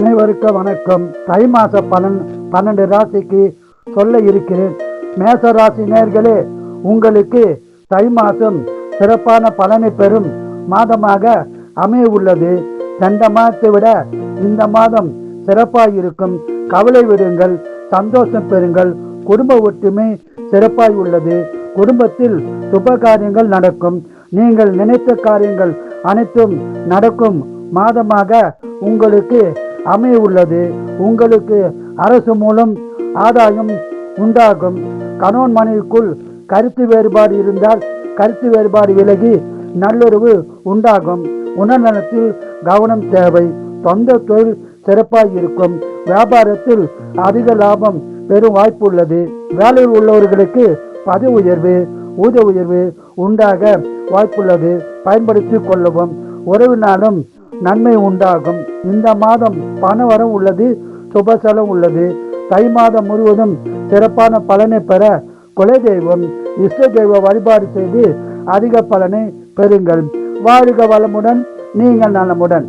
அனைவருக்கும் வணக்கம். தை மாச பலன் 12 ராசிக்கு சொல்ல இருக்கிறேன். மேச ராசி நேயர்களே, உங்களுக்கு தை மாதம் சிறப்பான பலனை பெறும் மாதமாக அமைய உள்ளது. சென்ற மாதத்தை விட இந்த மாதம் சிறப்பாக இருக்கும். கவலை விடுங்கள், சந்தோஷம் பெறுங்கள். குடும்ப ஒற்றுமை சிறப்பாய் உள்ளது. குடும்பத்தில் சுப காரியங்கள் நடக்கும். நீங்கள் நினைத்த காரியங்கள் அனைத்தும் நடக்கும் மாதமாக உங்களுக்கு அமைய உள்ளது. உங்களுக்கு அரசு மூலம் ஆதாயம் உண்டாகும். கணவன் மனைவிக்குள் கருத்து வேறுபாடு இருந்தால் கருத்து வேறுபாடு விலகி நல்லுறவு உண்டாகும். உடல்நலத்தில் கவனம் தேவை. சொந்த தொழில் சிறப்பாக இருக்கும். வியாபாரத்தில் அதிக லாபம் பெறும் வாய்ப்பு உள்ளது. வேலையில் உள்ளவர்களுக்கு பதவி உயர்வு, ஊதிய உயர்வு உண்டாக வாய்ப்புள்ளது. பயன்படுத்திக் கொள்ளவும். உறவினாலும் நன்மை உண்டாகும். இந்த மாதம் பண வரம் உள்ளது. சுபசலம் உள்ளது. தை மாதம் முழுவதும் சிறப்பான பலனை பெற குலதெய்வம், இஷ்ட தெய்வ வழிபாடு செய்து அதிக பலனை பெறுங்கள். வாழ்க வளமுடன், நீங்கள் நலமுடன்.